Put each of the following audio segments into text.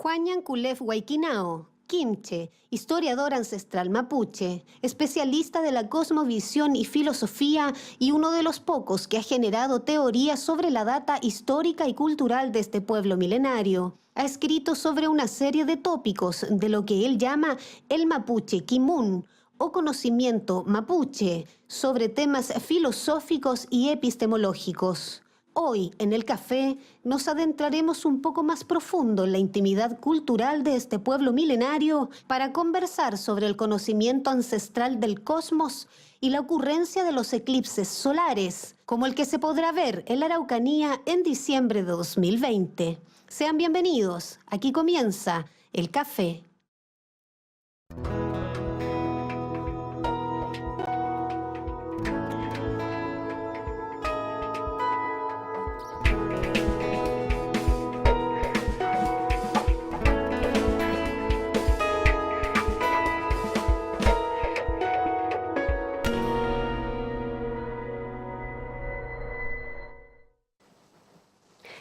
Juan Yankulef Huayquinao, Quimche, historiador ancestral mapuche, especialista de la cosmovisión y filosofía y uno de los pocos que ha generado teorías sobre la data histórica y cultural de este pueblo milenario. Ha escrito sobre una serie de tópicos de lo que él llama el mapuche quimun, o conocimiento mapuche, sobre temas filosóficos y epistemológicos. Hoy, en el café, nos adentraremos un poco más profundo en la intimidad cultural de este pueblo milenario para conversar sobre el conocimiento ancestral del cosmos y la ocurrencia de los eclipses solares, como el que se podrá ver en la Araucanía en diciembre de 2020. Sean bienvenidos, aquí comienza el café.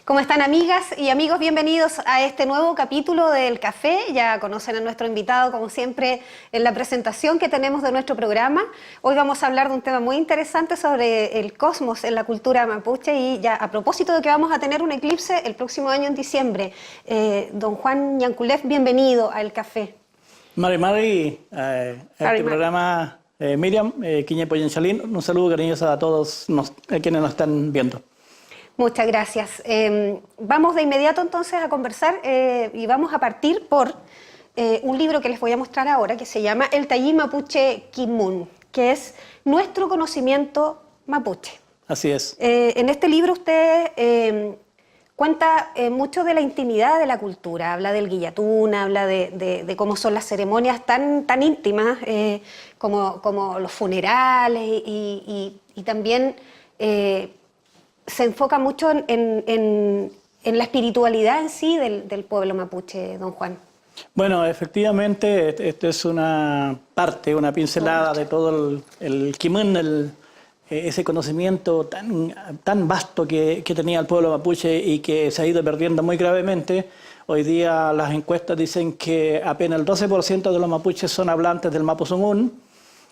¿Cómo están, amigas y amigos? Bienvenidos a este nuevo capítulo del Café. Ya conocen a nuestro invitado, como siempre, en la presentación que tenemos de nuestro programa. Hoy vamos a hablar de un tema muy interesante sobre el cosmos en la cultura mapuche y ya a propósito de que vamos a tener un eclipse el próximo año en diciembre. Don Juan Yankulef, bienvenido al Café. Mari, programa Miriam, Quiñe Poyenchalín, un saludo cariñoso a todos quienes nos están viendo. Muchas gracias. Vamos de inmediato entonces a conversar y vamos a partir por un libro que les voy a mostrar ahora que se llama El Tallí Mapuche Quimun, que es nuestro conocimiento mapuche. Así es. En este libro usted cuenta mucho de la intimidad de la cultura, habla del guillatún, habla de cómo son las ceremonias tan íntimas como los funerales y también se enfoca mucho en la espiritualidad en sí del pueblo mapuche, don Juan. Bueno, efectivamente, esto es una parte, una pincelada de todo el quimun, ese conocimiento tan vasto que tenía el pueblo mapuche y que se ha ido perdiendo muy gravemente. Hoy día las encuestas dicen que apenas el 12% de los mapuches son hablantes del mapuzungún,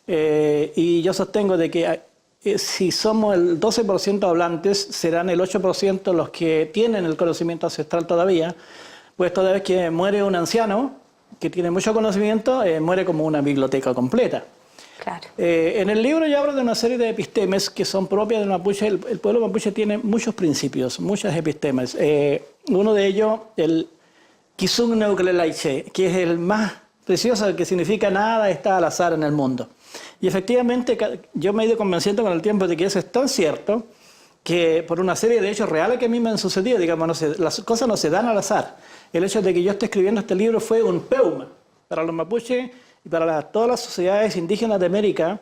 y yo sostengo de que si somos el 12% hablantes, serán el 8% los que tienen el conocimiento ancestral todavía, pues toda vez que muere un anciano que tiene mucho conocimiento, muere como una biblioteca completa. Claro. En el libro yo hablo de una serie de epistemes que son propias del mapuche. El pueblo mapuche tiene muchos principios, muchas epistemes. Uno de ellos, el Kisung Neuclelaiche, que es el más precioso, que significa nada está al azar en el mundo. Y efectivamente yo me he ido convenciendo con el tiempo de que eso es tan cierto que por una serie de hechos reales que a mí me han sucedido, digamos, las cosas no se dan al azar. El hecho de que yo esté escribiendo este libro fue un peuma para los mapuches y para todas las sociedades indígenas de América.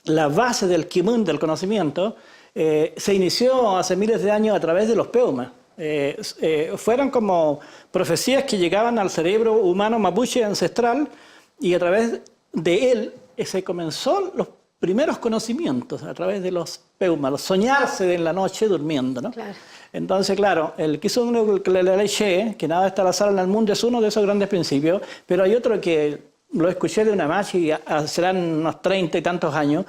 La base del quimun, del conocimiento, se inició hace miles de años a través de los peumas. Fueron como profecías que llegaban al cerebro humano mapuche ancestral y a través de él se comenzó los primeros conocimientos a través de los peumas, soñarse en la noche durmiendo, ¿no? Claro. Entonces, claro, el Kisung Neuclelaiche, que nada está al azar en el mundo, es uno de esos grandes principios, pero hay otro que lo escuché de una machi, serán unos 30 y tantos años,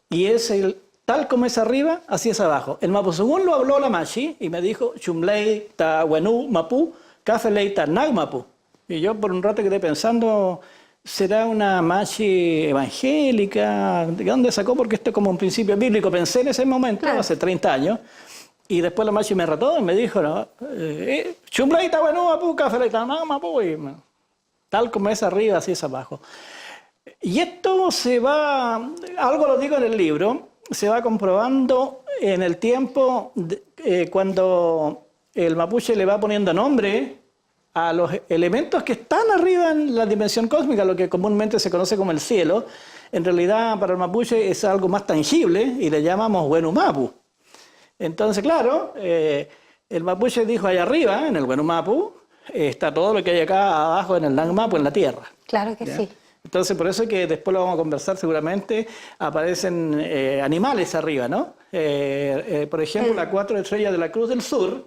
y es el tal como es arriba, así es abajo. El mapuzungún lo habló la machi y me dijo, Chumlei ta wenu mapu, kafelei ta nag mapu. Y yo por un rato quedé pensando, ¿será una machi evangélica? ¿De dónde sacó? Porque esto es como un principio bíblico. Pensé en ese momento, claro, hace 30 años. Y después la machi me retó y me dijo, no, Chumlei ta wenu mapu, kafelei ta nag mapu. Y tal como es arriba, así es abajo. Y esto se va, algo lo digo en el libro, se va comprobando en el tiempo cuando el mapuche le va poniendo nombre a los elementos que están arriba en la dimensión cósmica, lo que comúnmente se conoce como el cielo. En realidad para el mapuche es algo más tangible y le llamamos Wenumapu. Entonces, claro, el mapuche dijo allá arriba, en el Wenumapu, está todo lo que hay acá abajo en el Nangmapu, en la tierra. Claro que ¿ya? sí. Entonces, por eso que después lo vamos a conversar seguramente, aparecen animales arriba, ¿no? Por ejemplo, la 4 estrellas de la Cruz del Sur,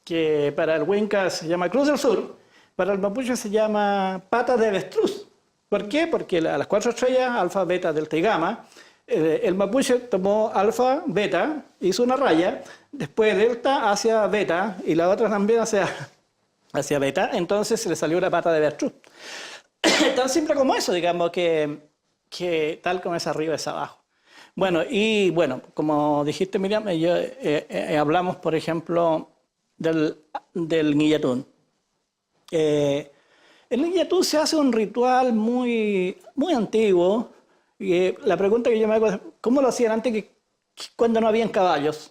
que para el Huinca se llama Cruz del Sur, para el mapuche se llama pata de avestruz. ¿Por qué? Porque a las 4 estrellas, alfa, beta, delta y gamma, el mapuche tomó alfa, beta, hizo una raya, después delta hacia beta y la otra también hacia beta, entonces se le salió una pata de avestruz. Tan simple como eso, digamos, que tal como es arriba es abajo. Bueno, y bueno, como dijiste, Miriam, hablamos, por ejemplo, del Guillatún. En el Guillatún se hace un ritual muy antiguo. Y la pregunta que yo me hago es, ¿cómo lo hacían antes cuando no habían caballos?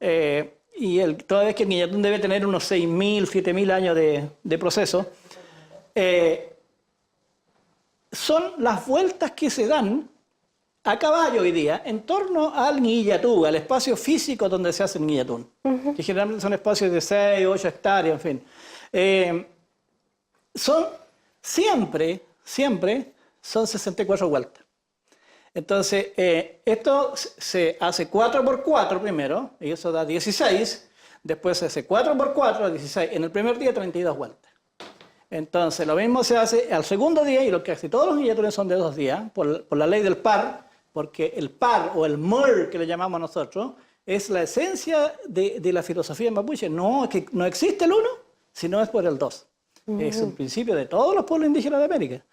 Toda vez que el Guillatún debe tener unos 6.000, 7.000 años de proceso, son las vueltas que se dan a caballo hoy día en torno al Guillatú, al espacio físico donde se hace el Guillatún, que generalmente son espacios de 6, 8 hectáreas, en fin. Son siempre son 64 vueltas. Entonces, esto se hace 4×4 primero, y eso da 16, después se hace 4×4, 16, en el primer día 32 vueltas. Entonces, lo mismo se hace al segundo día, y lo que casi todos los guillatunes son de 2 días, por la ley del par, porque el par o el mur que le llamamos nosotros, es la esencia de la filosofía mapuche. No, que no existe el uno, sino es por el dos. Es un principio de todos los pueblos indígenas de América.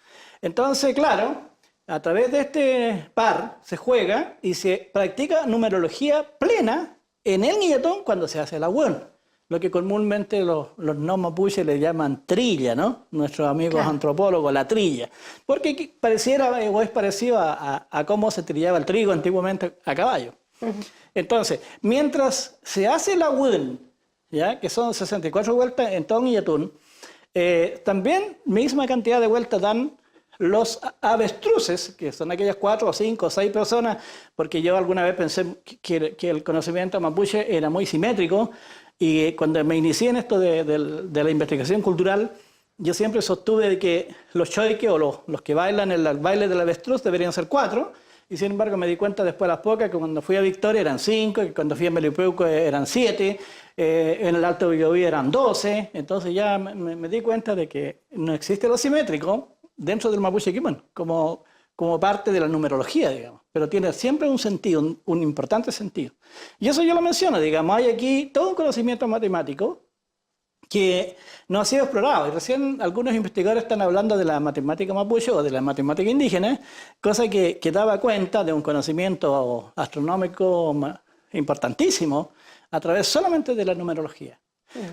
Entonces, claro, a través de este par se juega y se practica numerología plena en el guillatón cuando se hace el agüón. Lo que comúnmente los no mapuches le llaman trilla, ¿no? Nuestros amigos antropólogos, la trilla. Porque pareciera o es parecido a cómo se trillaba el trigo antiguamente a caballo. Entonces, mientras se hace el agüón, ¿ya? Que son 64 vueltas en todo un guillatún, también misma cantidad de vueltas dan los avestruces, que son aquellas 4 o 5 o 6 personas, porque yo alguna vez pensé que el conocimiento mapuche era muy simétrico, y cuando me inicié en esto de la investigación cultural, yo siempre sostuve de que los choiques o los que bailan el baile del avestruz deberían ser 4, y sin embargo me di cuenta después a las pocas que cuando fui a Victoria eran 5, que cuando fui a Melipeuco eran 7, en el Alto Biobío eran 12, entonces ya me di cuenta de que no existe lo simétrico dentro del mapuche Quimón, como parte de la numerología, digamos, pero tiene siempre un sentido, un importante sentido. Y eso yo lo menciono, digamos, hay aquí todo un conocimiento matemático que no ha sido explorado, y recién algunos investigadores están hablando de la matemática mapuche o de la matemática indígena, cosa que daba cuenta de un conocimiento astronómico importantísimo a través solamente de la numerología.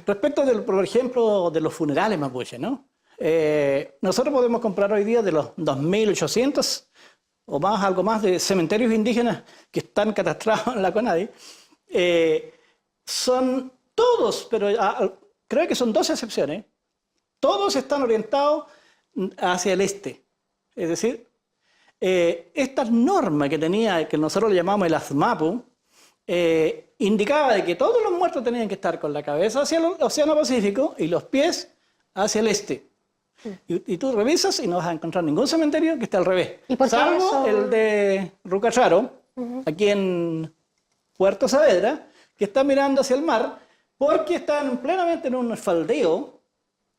Respecto, por ejemplo, de los funerales mapuche, ¿no? Nosotros podemos comprar hoy día de los 2.800 o más, algo más, de cementerios indígenas que están catastrados en la CONADI. Son todos, pero creo que son 2 excepciones, todos están orientados hacia el este. Es decir, esta norma que nosotros le llamamos el AZMAPU, indicaba de que todos los muertos tenían que estar con la cabeza hacia el Océano Pacífico y los pies hacia el este. Y tú revisas y no vas a encontrar ningún cementerio que esté al revés. ¿Y por qué salvo eso? El de Rucacharo, aquí en Puerto Saavedra, que está mirando hacia el mar, porque están plenamente en un faldeo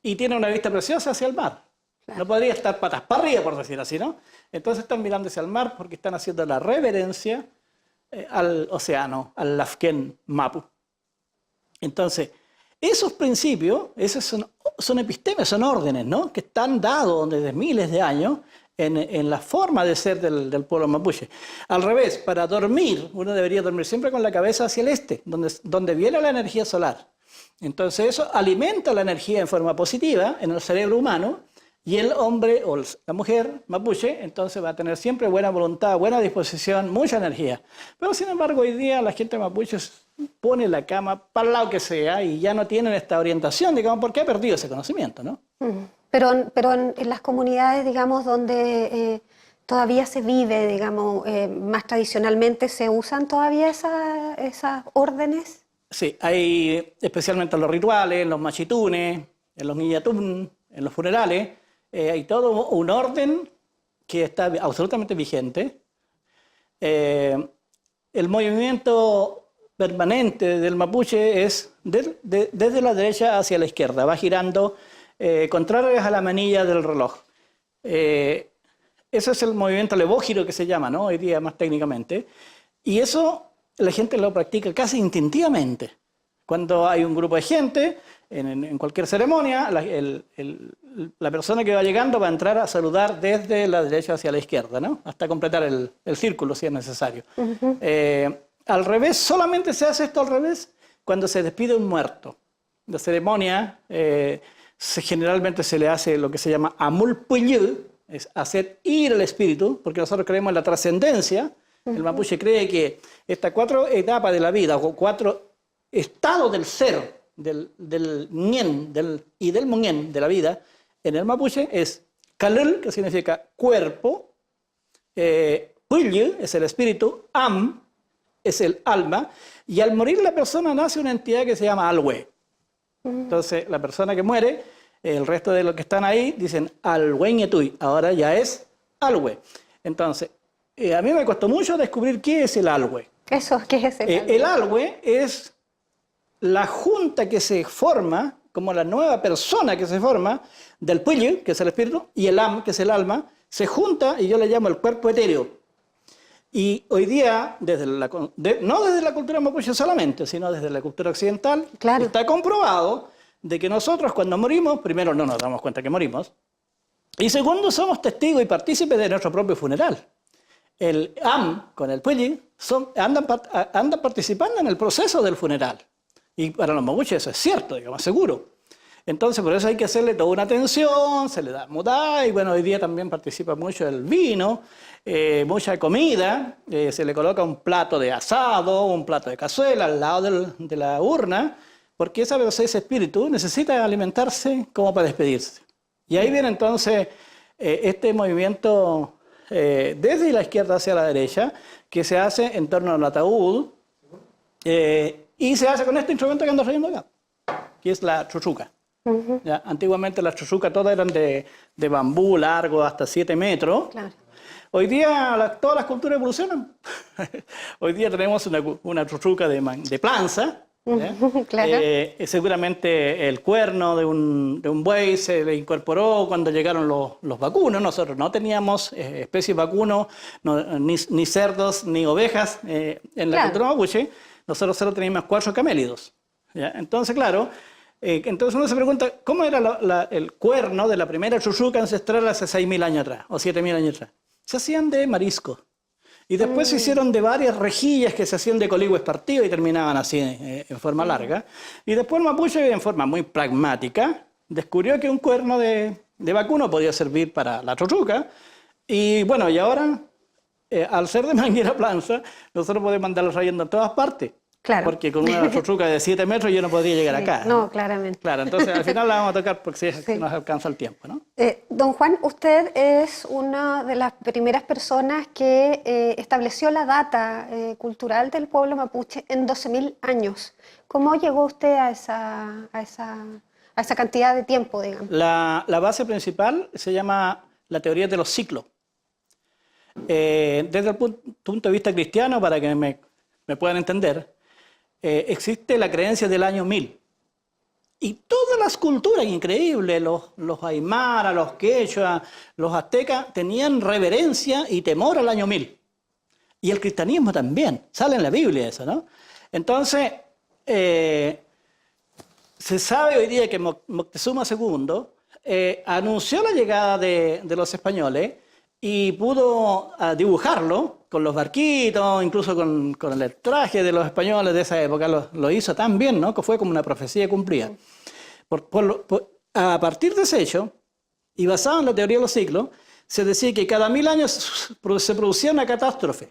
y tiene una vista preciosa hacia el mar. Claro. No podría estar patas para arriba, por decir así, ¿no? Entonces están mirando hacia el mar porque están haciendo la reverencia al océano, al Lafken Mapu. Entonces, esos principios, esos son epistemes, son órdenes, ¿no? Que están dados desde miles de años en la forma de ser del pueblo mapuche. Al revés, para dormir, uno debería dormir siempre con la cabeza hacia el este, donde viene la energía solar. Entonces eso alimenta la energía en forma positiva en el cerebro humano, y el hombre o la mujer mapuche entonces va a tener siempre buena voluntad, buena disposición, mucha energía. Pero sin embargo hoy día la gente mapuche pone la cama para el lado que sea y ya no tienen esta orientación, digamos, porque ha perdido ese conocimiento, ¿no? Pero en las comunidades, digamos, donde todavía se vive, digamos, más tradicionalmente, ¿se usan todavía esas órdenes? Sí, hay especialmente en los rituales, en los machitunes, en los guillatún, en los funerales, hay todo un orden que está absolutamente vigente. El movimiento permanente del mapuche es desde la derecha hacia la izquierda, va girando contrarias a la manilla del reloj. Ese es el movimiento levógiro que se llama, ¿no? Hoy día más técnicamente. Y eso la gente lo practica casi instintivamente. Cuando hay un grupo de gente, en cualquier ceremonia, la persona que va llegando va a entrar a saludar desde la derecha hacia la izquierda, ¿no? Hasta completar el círculo si es necesario. Al revés, solamente se hace esto al revés cuando se despide un muerto. La ceremonia generalmente se le hace lo que se llama amul puyú, es hacer ir el espíritu, porque nosotros creemos en la trascendencia. El mapuche cree que estas 4 etapas de la vida, o 4 estados del ser, del ñen y del muñen de la vida, en el mapuche es kalul, que significa cuerpo, puyú es el espíritu, am es el alma, y al morir la persona nace una entidad que se llama alwe. Entonces, la persona que muere, el resto de los que están ahí dicen alweñetui, ahora ya es alwe. Entonces, a mí me costó mucho descubrir qué es el alwe. Eso, ¿qué es el alwe? El alwe es la junta que se forma, como la nueva persona que se forma, del puyu, que es el espíritu, y el am, que es el alma, se junta y yo le llamo el cuerpo etéreo. Y hoy día, no desde la cultura mapuche solamente, sino desde la cultura occidental, claro, está comprobado de que nosotros cuando morimos, primero no nos damos cuenta que morimos, y segundo somos testigos y partícipes de nuestro propio funeral. El am con el puyi andan participando en el proceso del funeral. Y para los mapuches eso es cierto, digamos, seguro. Entonces por eso hay que hacerle toda una atención, se le da mudá, y bueno, hoy día también participa mucho el vino, mucha comida, se le coloca un plato de asado, un plato de cazuela al lado de la urna, porque ese espíritu necesita alimentarse como para despedirse. Y ahí viene entonces este movimiento desde la izquierda hacia la derecha, que se hace en torno al ataúd, y se hace con este instrumento que ando trayendo acá, que es la chuchuca. ¿Ya? Antiguamente las chuchucas todas eran de bambú largo hasta 7 metros. Claro. Hoy día todas las culturas evolucionan. Hoy día tenemos una chuchuca de planza. Claro. Seguramente el cuerno de un buey se le incorporó cuando llegaron los vacunos. Nosotros no teníamos especies vacunos, ni cerdos, ni ovejas en la cultura mapuche. Nosotros solo teníamos 4 camélidos. ¿Ya? Entonces, claro, entonces uno se pregunta, ¿cómo era el cuerno de la primera chuchuca ancestral hace 6.000 años atrás, o 7.000 años atrás? Se hacían de marisco. Y después se hicieron de varias rejillas que se hacían de coligües partidos y terminaban así en forma larga. Y después el mapuche, en forma muy pragmática, descubrió que un cuerno de vacuno podía servir para la chuchuca. Y bueno, y ahora, al ser de manguera planza, nosotros podemos andarlo trayendo en todas partes. Claro. Porque con una chuchuca de 7 metros yo no podría llegar acá. No, claramente. Claro, entonces al final la vamos a tocar porque si nos alcanza el tiempo, ¿no? Don Juan, usted es una de las primeras personas que estableció la data cultural del pueblo mapuche en 12.000 años. ¿Cómo llegó usted a esa cantidad de tiempo, digamos? La base principal se llama la teoría de los ciclos. Desde el punto de vista cristiano, para que me puedan entender, existe la creencia del año 1000. Y todas las culturas, increíbles, los aymara, los quechua, los aztecas, tenían reverencia y temor al año 1000. Y el cristianismo también, sale en la Biblia eso, ¿no? Entonces, se sabe hoy día que Moctezuma II anunció la llegada de los españoles y pudo dibujarlo con los barquitos, incluso con el traje de los españoles de esa época, lo hizo tan bien, ¿no? Que fue como una profecía cumplida. A partir de ese hecho, y basado en la teoría de los ciclos, se decía que cada 1000 años se producía una catástrofe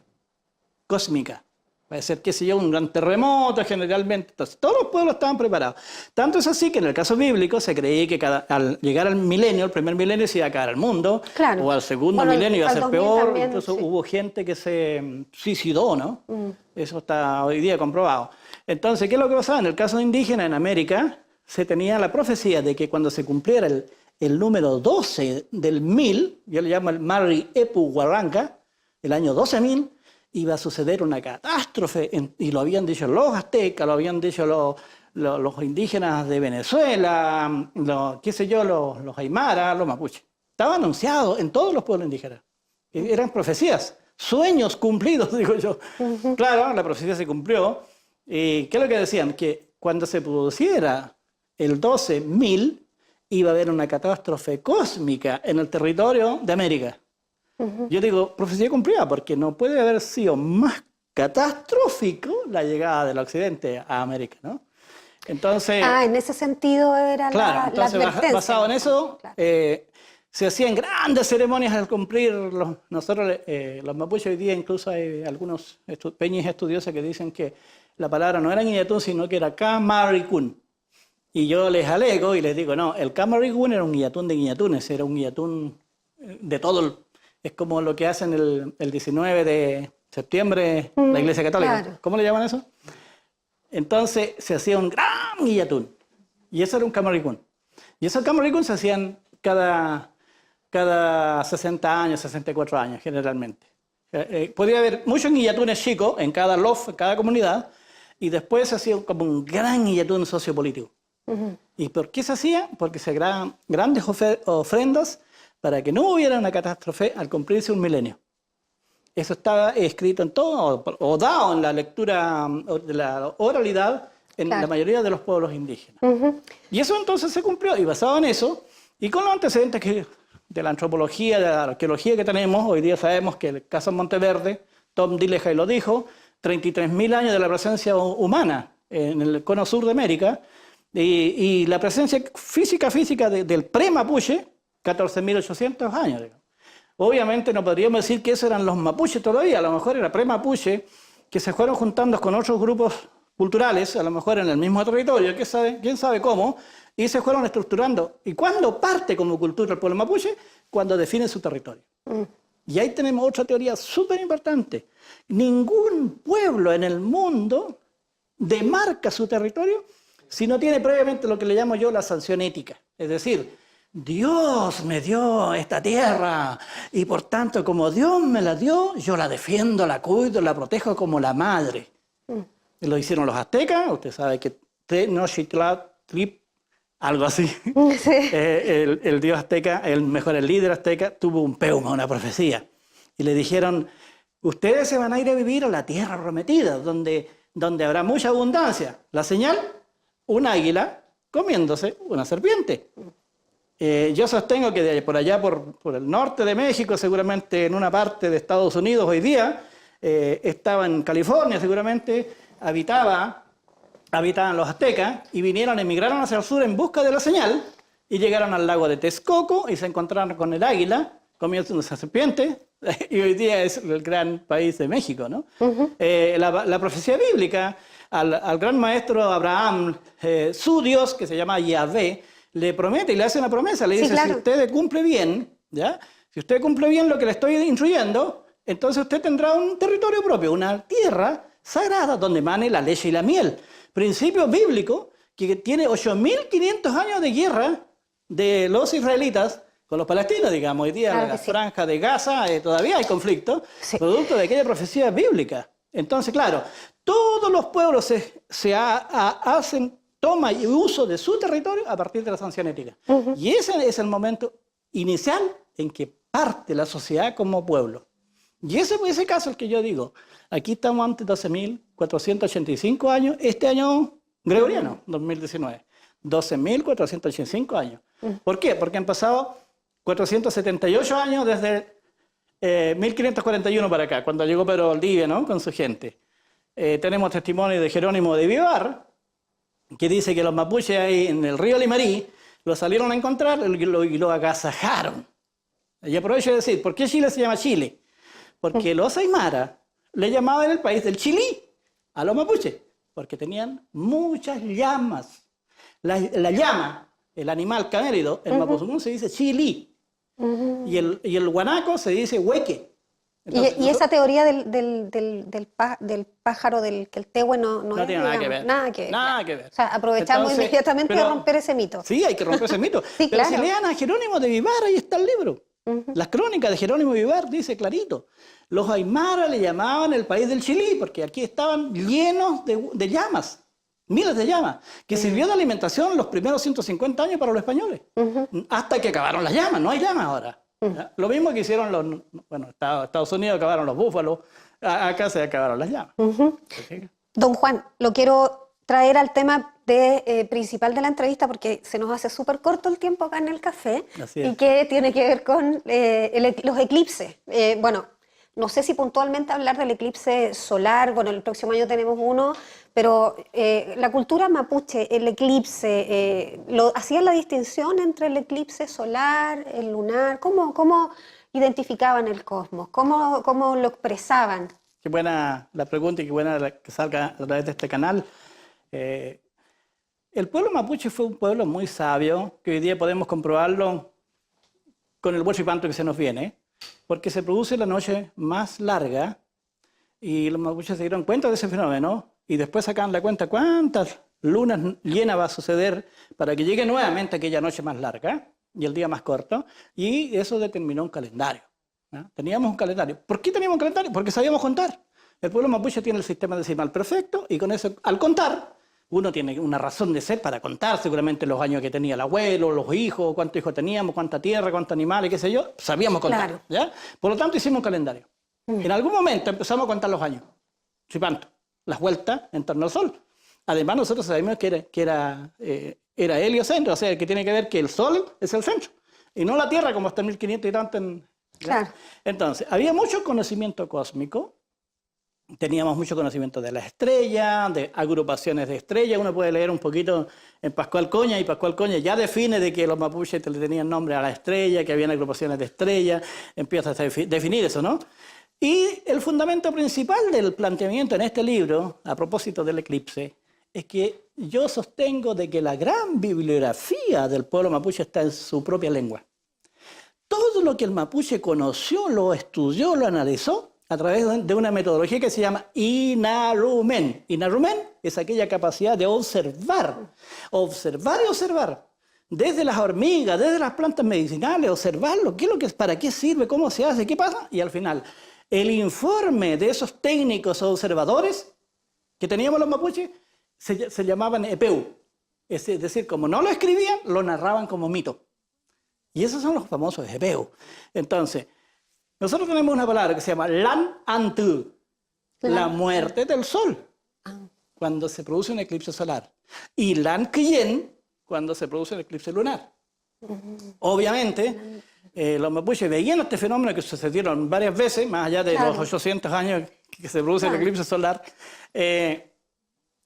cósmica. Puede ser, qué sé yo, un gran terremoto generalmente. Entonces, todos los pueblos estaban preparados. Tanto es así que en el caso bíblico se creía que al llegar al milenio, el primer milenio, se iba a acabar el mundo. Claro. O al segundo milenio iba a ser peor. También, incluso hubo gente que se suicidó, ¿no? Eso está hoy día comprobado. Entonces, ¿qué es lo que pasaba? En el caso indígena en América, se tenía la profecía de que cuando se cumpliera el número 12 del 1000, yo le llamo el Mari Epu Huarranca, el año 12.000, iba a suceder una catástrofe, y lo habían dicho los aztecas, lo habían dicho los indígenas de Venezuela, qué sé yo, los aymara, los mapuches. Estaba anunciado en todos los pueblos indígenas. Eran profecías, sueños cumplidos, digo yo. Claro, la profecía se cumplió. ¿Qué es lo que decían? Que cuando se produciera el 12.000, iba a haber una catástrofe cósmica en el territorio de América. Yo digo, profecía cumplida, porque no puede haber sido más catastrófico la llegada del occidente a América, ¿no? Entonces... en ese sentido era claro, la advertencia. Basado en eso, Claro. se hacían grandes ceremonias al cumplir. Nosotros, los mapuches, hoy día incluso hay algunos peñas estudiosas que dicen que la palabra no era Ñiyatún, sino que era Camaricún. Y yo les alego y les digo, no, el Camaricún era un Ñiyatún de Ñiyatunes, era un Ñiyatún de todo. Es como lo que hacen el 19 de septiembre la Iglesia Católica. Claro. ¿Cómo le llaman eso? Entonces se hacía un gran Ñiyatún. Y eso era un Camaricún. Y esos Camaricún se hacían cada 60 años, 64 años generalmente. Podía haber muchos Ñiyatunes chicos en cada lof, en cada comunidad, y después se hacía como un gran Ñiyatún sociopolítico. ¿Y por qué se hacía? Porque se creaban grandes ofrendas para que no hubiera una catástrofe al cumplirse un milenio. Eso estaba escrito en todo, o dado en la lectura de la oralidad en la mayoría de los pueblos indígenas. Y eso entonces se cumplió, y basado en eso, y con los antecedentes de la antropología, de la arqueología que tenemos, hoy día sabemos que el caso Monteverde, Tom Dillehay lo dijo, 33.000 años de la presencia humana en el cono sur de América, y la presencia física del pre-mapuche, 14.800 años. Digamos. Obviamente no podríamos decir que esos eran los mapuches todavía, a lo mejor era pre-mapuche, que se fueron juntando con otros grupos culturales, a lo mejor en el mismo territorio, quién sabe cómo, y se fueron estructurando. ¿Y cuándo parte como cultura el pueblo mapuche? Cuando define su territorio. Y ahí tenemos otra teoría súper importante. Ningún pueblo en el mundo demarca su territorio si no tiene previamente lo que le llamo yo la sanción ética. Es decir, Dios me dio esta tierra y por tanto como Dios me la dio, yo la defiendo, la cuido, la protejo como la madre. Lo hicieron los aztecas, usted sabe que Tenochtitlan, algo así. Sí. El dios azteca, el líder azteca, tuvo un peuma, una profecía. Y le dijeron, ustedes se van a ir a vivir a la tierra prometida, donde habrá mucha abundancia. La señal, un águila comiéndose una serpiente. Yo sostengo que por allá, por el norte de México, seguramente en una parte de Estados Unidos hoy día, estaba en California seguramente, habitaban los aztecas y emigraron hacia el sur en busca de la señal y llegaron al lago de Texcoco y se encontraron con el águila comiendo una serpiente y hoy día es el gran país de México, ¿no? La profecía bíblica al gran maestro Abraham, su Dios, que se llama Yahvé, le promete y le hace una promesa, le dice, sí, claro, si usted cumple bien, ¿ya? Si usted cumple bien lo que le estoy instruyendo, entonces usted tendrá un territorio propio, una tierra sagrada donde emane la leche y la miel. Principio bíblico que tiene 8.500 años de guerra de los israelitas con los palestinos, digamos. Hoy día en la franja de Gaza todavía hay conflicto, producto de aquella profecía bíblica. Entonces, claro, todos los pueblos hacen toma y uso de su territorio a partir de la sanción ética. Y ese es el momento inicial en que parte la sociedad como pueblo. Y ese es el caso el que yo digo. Aquí estamos ante 12.485 años, este año gregoriano, 2019. 12.485 años. ¿Por qué? Porque han pasado 478 años desde 1541 para acá, cuando llegó Pedro Valdivia, ¿no? Con su gente. Tenemos testimonio de Jerónimo de Vivar, que dice que los mapuches ahí en el río Limarí lo salieron a encontrar y lo agasajaron. Y aprovecho de decir, ¿por qué Chile se llama Chile? Porque los aymara le llamaban el país del Chilí a los mapuches, porque tenían muchas llamas. La llama, el animal camérido, en mapuzungún se dice chilí, y el guanaco se dice hueque. Entonces, y esa teoría del pájaro, que el tehue no tiene nada que ver. Nada que ver. Nada que ver. O sea, aprovechamos inmediatamente de romper ese mito. Sí, hay que romper ese mito. Sí, pero claro. si lean a Jerónimo de Vivar, ahí está el libro. Las crónicas de Jerónimo de Vivar dice clarito. Los aymara le llamaban el país del Chilí, porque aquí estaban llenos de llamas. miles de llamas, que sirvió de alimentación los primeros 150 años para los españoles, hasta que acabaron las llamas, no hay llamas ahora. ¿Ya? Lo mismo que hicieron Estados Unidos, acabaron los búfalos, acá se acabaron las llamas. Don Juan, lo quiero traer al tema principal de la entrevista porque se nos hace súper corto el tiempo acá en el café y que tiene que ver con los eclipses. Bueno, no sé si puntualmente hablar del eclipse solar, bueno, el próximo año tenemos uno, pero la cultura mapuche, el eclipse, ¿hacían la distinción entre el eclipse solar, el lunar? ¿Cómo identificaban el cosmos? ¿Cómo lo expresaban? Qué buena la pregunta y qué buena que salga a través de este canal. El pueblo mapuche fue un pueblo muy sabio, que hoy día podemos comprobarlo con el huachipanto que se nos viene, porque se produce la noche más larga y los mapuches se dieron cuenta de ese fenómeno y después sacan la cuenta cuántas lunas llenas va a suceder para que llegue nuevamente aquella noche más larga y el día más corto, y eso determinó un calendario. ¿No? Teníamos un calendario. ¿Por qué teníamos un calendario? Porque sabíamos contar. El pueblo mapuche tiene el sistema decimal perfecto y con eso, al contar, uno tiene una razón de ser para contar seguramente los años que tenía el abuelo, los hijos, cuántos hijos teníamos, cuánta tierra, cuántos animales, qué sé yo. Sabíamos contar. Claro. ¿Ya? Por lo tanto, hicimos un calendario. En algún momento empezamos a contar los años. Chipanto, las vueltas en torno al Sol. Además, nosotros sabemos que era heliocentro, o sea, que tiene que ver que el Sol es el centro y no la Tierra como hasta 1500 y tanto. Claro. Entonces, había mucho conocimiento cósmico. Teníamos mucho conocimiento de las estrellas, de agrupaciones de estrellas. Uno puede leer un poquito en Pascual Coña, y Pascual Coña ya define de que los mapuches le tenían nombre a la estrella, que habían agrupaciones de estrellas, empieza a definir eso, ¿no? Y el fundamento principal del planteamiento en este libro, a propósito del eclipse, es que yo sostengo de que la gran bibliografía del pueblo mapuche está en su propia lengua. Todo lo que el mapuche conoció, lo estudió, lo analizó, a través de una metodología que se llama Inarumen. Inarumen es aquella capacidad de observar y observar. Desde las hormigas, desde las plantas medicinales, observarlo, qué es lo que es, para qué sirve, cómo se hace, qué pasa. Y al final, el informe de esos técnicos observadores que teníamos los mapuches se llamaban epeu. Es decir, como no lo escribían, lo narraban como mito. Y esos son los famosos epeu. Entonces, nosotros tenemos una palabra que se llama Lan Antu, la muerte del sol, cuando se produce un eclipse solar. Y Lan Quyen, cuando se produce el eclipse lunar. Obviamente, los mapuches veían este fenómeno que sucedieron varias veces, más allá de los 800 años que se produce el eclipse solar.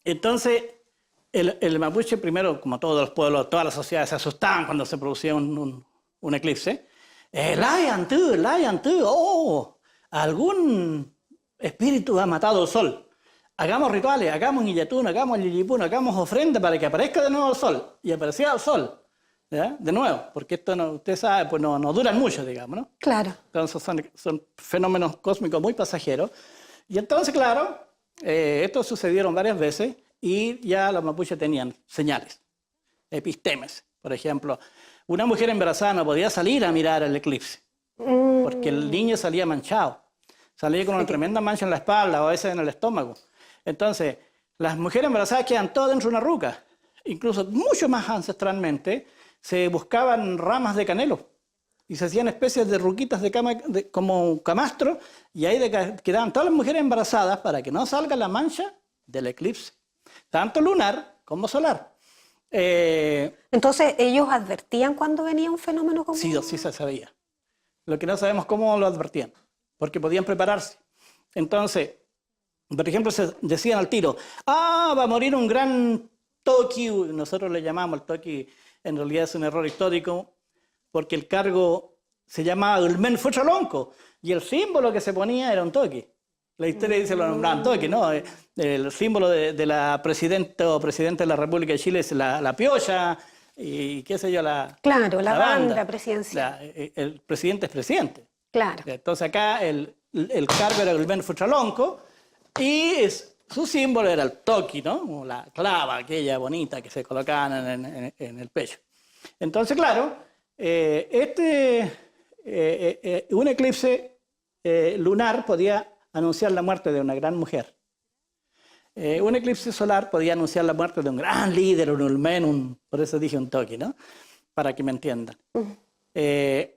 Entonces, el mapuche primero, como todos los pueblos, todas las sociedades se asustaban cuando se producía un eclipse. Layan tú, oh, algún espíritu ha matado el sol. Hagamos rituales, hagamos Niyatun, hagamos Lillipun, hagamos ofrenda para que aparezca de nuevo el sol. Y aparecía el sol, ¿ya? De nuevo, porque esto, no, usted sabe, pues no duran mucho, digamos, ¿no? Claro. Entonces son fenómenos cósmicos muy pasajeros. Y entonces, claro, esto sucedieron varias veces y ya los mapuches tenían señales, epistemes, por ejemplo. Una mujer embarazada no podía salir a mirar el eclipse, porque el niño salía manchado, salía con una tremenda mancha en la espalda o a veces en el estómago. Entonces, las mujeres embarazadas quedan todas dentro de una ruca. Incluso mucho más ancestralmente se buscaban ramas de canelo y se hacían especies de ruquitas como camastro, y ahí quedaban todas las mujeres embarazadas para que no salga la mancha del eclipse, tanto lunar como solar. Entonces, ¿ellos advertían cuando venía un fenómeno como...? Sí, sí se sabía. Lo que no sabemos cómo lo advertían, porque podían prepararse. Entonces, por ejemplo, se decían al tiro, va a morir un gran toki. Nosotros le llamamos el toki, en realidad es un error histórico, porque el cargo se llamaba Ulmen Fuchalonco, y el símbolo que se ponía era un toki. La historia dice lo nombraban toki, ¿no? El símbolo de la presidenta o presidente de la República de Chile es la piolla, y qué sé yo, Claro, la banda banda presidencial. El presidente es presidente. Claro. Entonces acá el cargo era el Ben Fuchalonco y su símbolo era el toki, ¿no? Como la clava aquella bonita que se colocaban en el pecho. Entonces, claro, un eclipse lunar podía anunciar la muerte de una gran mujer. Un eclipse solar podía anunciar la muerte de un gran líder, un ulmen, por eso dije un toki, ¿no? Para que me entiendan.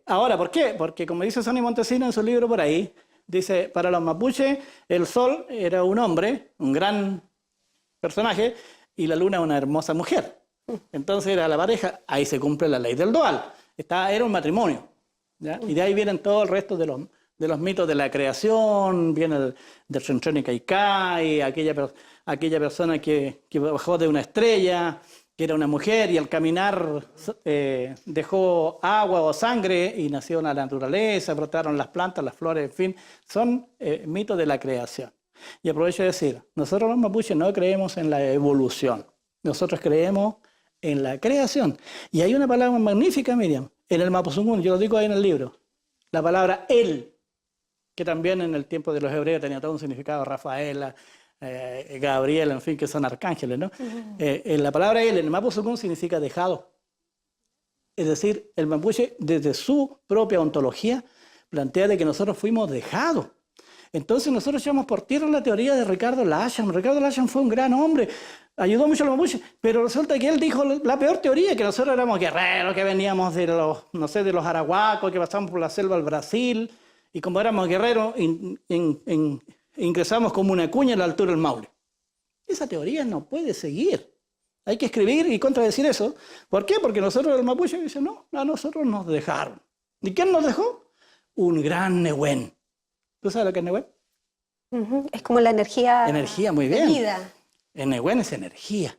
Ahora, ¿por qué? Porque como dice Sonny Montesino en su libro por ahí, dice, para los mapuches el sol era un hombre, un gran personaje, y la luna una hermosa mujer. Entonces era la pareja, ahí se cumple la ley del dual. Era un matrimonio, ¿ya? Y de ahí vienen todo el resto de los mitos de la creación, viene del Cenchón y Caicay, aquella persona que bajó de una estrella, que era una mujer, y al caminar dejó agua o sangre y nació la naturaleza, brotaron las plantas, las flores, en fin, son mitos de la creación. Y aprovecho de decir, nosotros los mapuches no creemos en la evolución, nosotros creemos en la creación. Y hay una palabra magnífica, Miriam, en el Mapuzungún, yo lo digo ahí en el libro, la palabra él, que también en el tiempo de los hebreos tenía todo un significado, Rafaela, Gabriel, en fin, que son arcángeles, ¿no? La palabra él en el Mapuzungún significa dejado. Es decir, el mapuche, desde su propia ontología, plantea de que nosotros fuimos dejados. Entonces nosotros echamos por tierra la teoría de Ricardo Lacham. Ricardo Lacham fue un gran hombre, ayudó mucho a los mapuches, pero resulta que él dijo la peor teoría, que nosotros éramos guerreros, que veníamos de los, no sé, de los arahuacos, que pasamos por la selva al Brasil, y como éramos guerreros, ingresamos como una cuña a la altura del Maule. Esa teoría no puede seguir. Hay que escribir y contradecir eso. ¿Por qué? Porque nosotros, el mapuche, dice, no, a nosotros nos dejaron. ¿Y quién nos dejó? Un gran Nehuen. ¿Tú sabes lo que es Nehuen? Es como la energía. Energía, muy bien. Vida. En Nehuen es energía.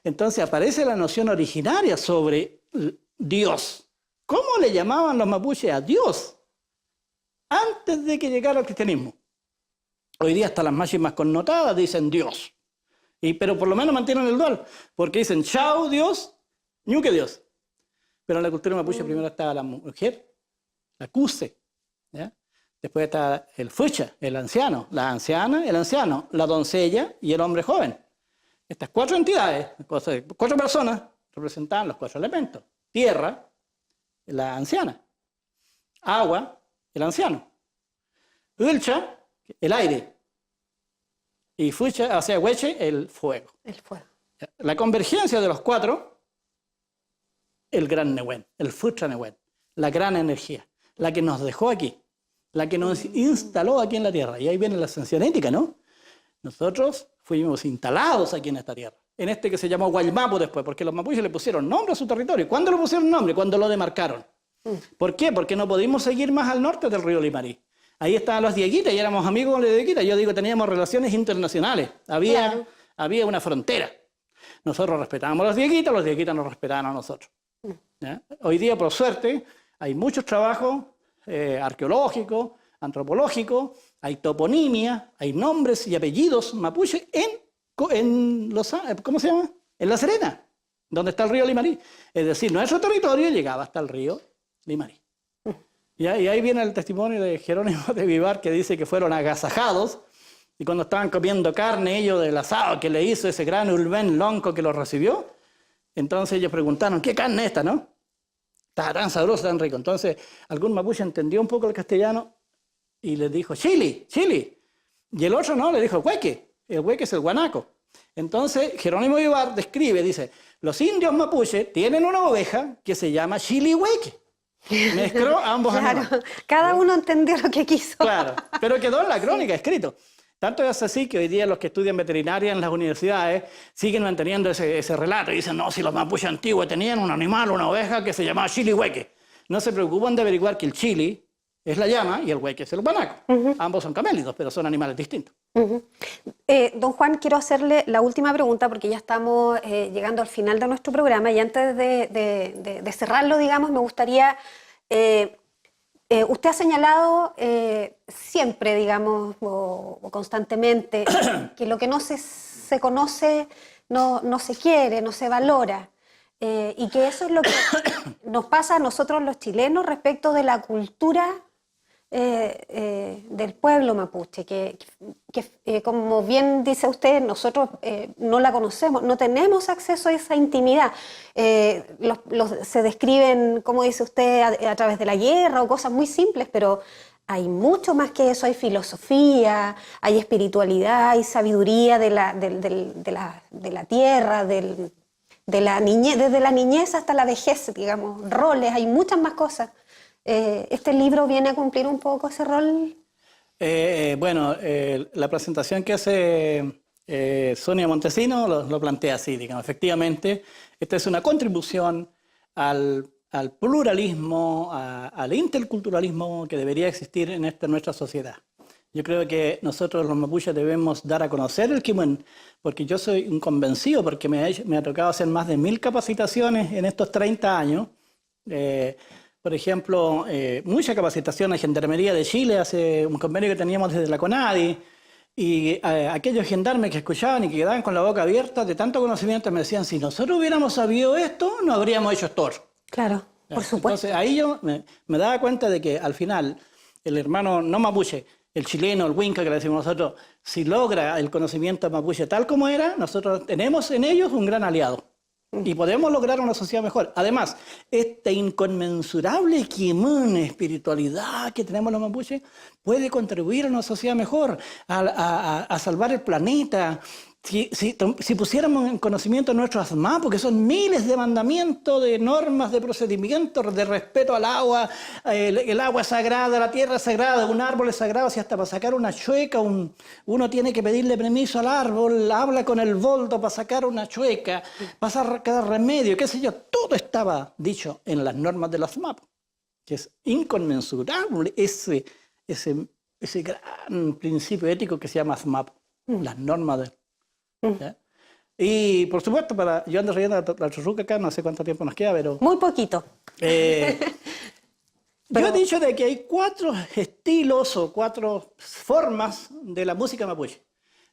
Entonces aparece la noción originaria sobre Dios. ¿Cómo le llamaban los mapuches a Dios antes de que llegara el cristianismo? Hoy día hasta las máximas connotadas dicen Dios. Pero por lo menos mantienen el dual, porque dicen chao Dios, ñuque Dios. Pero en la cultura mapuche primero estaba la mujer, la cuse, ¿ya? Después está el fucha, el anciano, la anciana, el anciano, la doncella y el hombre joven. Estas 4 entidades, 4 personas, representaban los 4 elementos. Tierra, la anciana. Agua, el anciano. Ulcha, el aire. Y fucha, o sea, hueche, el fuego. El fuego. La convergencia de los 4, el gran Nehuen, el fucha Nehuen, la gran energía, la que nos dejó aquí, la que nos instaló aquí en la tierra. Y ahí viene la ascensión ética, ¿no? Nosotros fuimos instalados aquí en esta tierra, en este que se llamó Guaymapu después, porque los mapuches le pusieron nombre a su territorio. ¿Cuándo le pusieron nombre? Cuando lo demarcaron. ¿Por qué? Porque no pudimos seguir más al norte del río Limarí. Ahí estaban los dieguitas y éramos amigos con los dieguitas. Yo digo, teníamos relaciones internacionales. Había una frontera. Nosotros respetábamos a los dieguitas nos respetaban a nosotros. ¿Ya? Hoy día, por suerte, hay muchos trabajos arqueológicos, antropológicos, hay toponimia, hay nombres y apellidos mapuche en ¿cómo se llama? En La Serena, donde está el río Limarí. Es decir, nuestro territorio llegaba hasta el río Limarí. Y ahí viene el testimonio de Jerónimo de Vivar, que dice que fueron agasajados y cuando estaban comiendo carne ellos del asado que le hizo ese gran ulmen lonco que los recibió, entonces ellos preguntaron, ¿qué carne es esta, no? Está tan sabroso, tan rico. Entonces algún mapuche entendió un poco el castellano y les dijo, chili. Y el otro no, le dijo, hueque. El hueque es el guanaco. Entonces Jerónimo de Vivar describe, dice, los indios mapuche tienen una oveja que se llama chilihueque. Mezcló ambos animales. Cada uno entendió lo que quiso. Claro, pero quedó en la crónica escrito. Tanto es así que hoy día los que estudian veterinaria en las universidades siguen manteniendo ese relato y dicen, no, si los mapuches antiguos tenían un animal, una oveja que se llamaba chilihueque. No se preocupan de averiguar que el chili es la llama y el hueque es el guanaco. Ambos son camélidos, pero son animales distintos. Don Juan, quiero hacerle la última pregunta porque ya estamos llegando al final de nuestro programa y antes de cerrarlo, digamos, me gustaría... usted ha señalado siempre, digamos, o constantemente, que lo que no se conoce no se quiere, no se valora. Y que eso es lo que nos pasa a nosotros los chilenos respecto de la cultura del pueblo mapuche, que como bien dice usted, nosotros no la conocemos, no tenemos acceso a esa intimidad. Se describen, como dice usted, a través de la guerra o cosas muy simples, pero hay mucho más que eso, hay filosofía, hay espiritualidad, hay sabiduría de la tierra, de la niñez, desde la niñez hasta la vejez, digamos, roles, hay muchas más cosas. ¿Este libro viene a cumplir un poco ese rol? Bueno, la presentación que hace Sonia Montesino lo plantea así, digamos. Efectivamente, esta es una contribución al pluralismo, al interculturalismo que debería existir en nuestra sociedad. Yo creo que nosotros los mapuches debemos dar a conocer el Kimón, porque yo soy un convencido, porque me ha tocado hacer más de 1000 capacitaciones en estos 30 años. Por ejemplo, mucha capacitación en Gendarmería de Chile, hace un convenio que teníamos desde la CONADI, y aquellos gendarmes que escuchaban y que quedaban con la boca abierta de tanto conocimiento me decían, si nosotros hubiéramos sabido esto, no habríamos hecho esto. Claro, por supuesto. Entonces ahí yo me daba cuenta de que al final el hermano no mapuche, el chileno, el huinca que le decimos nosotros, si logra el conocimiento mapuche tal como era, nosotros tenemos en ellos un gran aliado. Y podemos lograr una sociedad mejor. Además, esta inconmensurable quimón, espiritualidad que tenemos los mapuches puede contribuir a una sociedad mejor, a salvar el planeta. Si pusiéramos en conocimiento nuestros asmá, porque son miles de mandamientos, de normas, de procedimientos, de respeto al agua, el agua es sagrada, la tierra es sagrada, un árbol es sagrado, si hasta para sacar una chueca uno tiene que pedirle permiso al árbol, habla con el boldo para sacar una chueca, para sacar remedio, qué sé yo, todo estaba dicho en las normas de las MAP, que es inconmensurable ese gran principio ético que se llama SMAP, las normas de... ¿Ya? Y por supuesto, yo ando riendo la churruca acá, no sé cuánto tiempo nos queda, pero... Muy poquito. Yo he dicho de que hay 4 estilos o 4 formas de la música mapuche.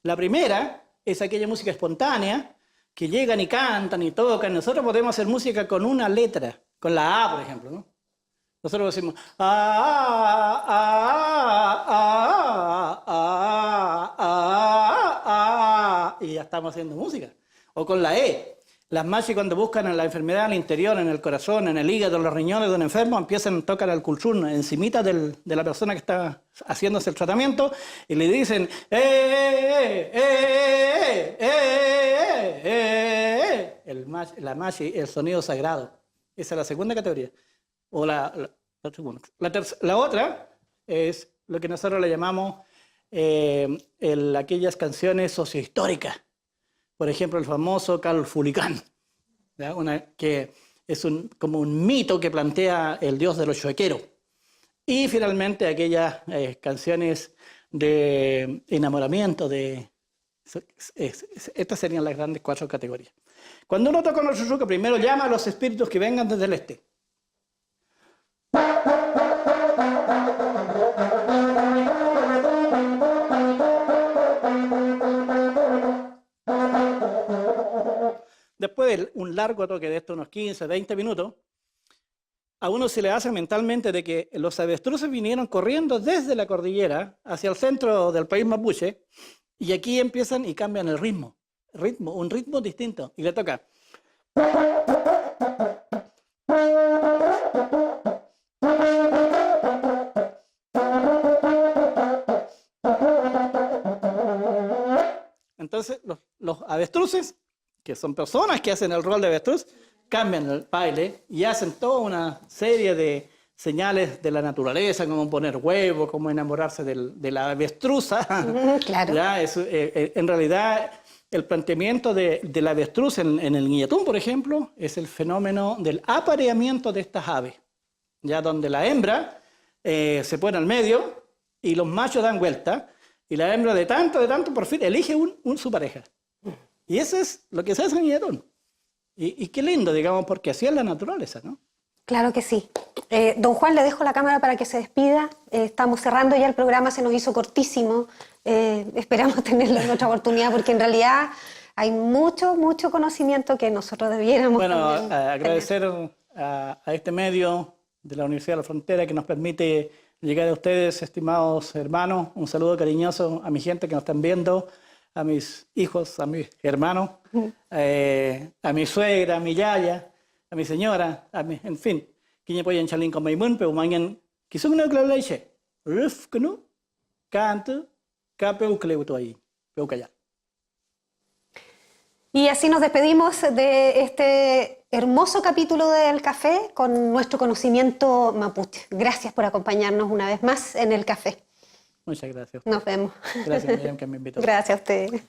La primera es aquella música espontánea, que llegan y cantan y tocan. Nosotros podemos hacer música con una letra, con la A, por ejemplo, ¿no? Nosotros decimos y ya estamos haciendo música. O con la E. Las machis cuando buscan la enfermedad al interior, en el corazón, en el hígado, en los riñones de un enfermo, empiezan a tocar el kulchun encimita de la persona que está haciéndose el tratamiento y le dicen la machi, el sonido sagrado. Esa es la segunda categoría. O la otra es lo que nosotros le llamamos aquellas canciones sociohistóricas. Por ejemplo, el famoso Calfulicán, que es como un mito que plantea el dios de los chuequeros. Y finalmente aquellas canciones de enamoramiento. Estas serían las grandes 4 categorías. Cuando uno toca una chuchuca, primero llama a los espíritus que vengan desde el este. Después de un largo toque de estos, unos 15, 20 minutos, a uno se le hace mentalmente de que los avestruces vinieron corriendo desde la cordillera hacia el centro del país mapuche y aquí empiezan y cambian el ritmo, un ritmo distinto, y le toca. Entonces, los avestruces, que son personas que hacen el rol de avestruz, cambian el baile y hacen toda una serie de señales de la naturaleza, como poner huevo, como enamorarse de la avestruza. Claro. ¿Ya? En realidad, el planteamiento de la avestruz en el Guiñatún, por ejemplo, es el fenómeno del apareamiento de estas aves, ya donde la hembra se pone al medio y los machos dan vuelta, y la hembra de tanto, por fin, elige su pareja. Y eso es lo que se hace en Guiñatún. Y qué lindo, digamos, porque así es la naturaleza, ¿no? Claro que sí. Don Juan, le dejo la cámara para que se despida. Estamos cerrando ya el programa, se nos hizo cortísimo. Esperamos tenerlo en otra oportunidad, porque en realidad hay mucho conocimiento que nosotros debiéramos tener. Agradecer a este medio de la Universidad de la Frontera que nos permite llegar a ustedes, estimados hermanos. Un saludo cariñoso a mi gente que nos están viendo, a mis hijos, a mis hermanos, a mi suegra, a mi yaya, a mi señora, en fin. Quiñe poyan chalín con maimun, pero mañana quizás no claro leche. rufknu, canto, capeucleutoí, peucayá. Y así nos despedimos de este hermoso capítulo del café con nuestro conocimiento mapuche. Gracias por acompañarnos una vez más en el café. Muchas gracias. Nos vemos. Gracias, Miriam, que me invitó. Gracias a usted.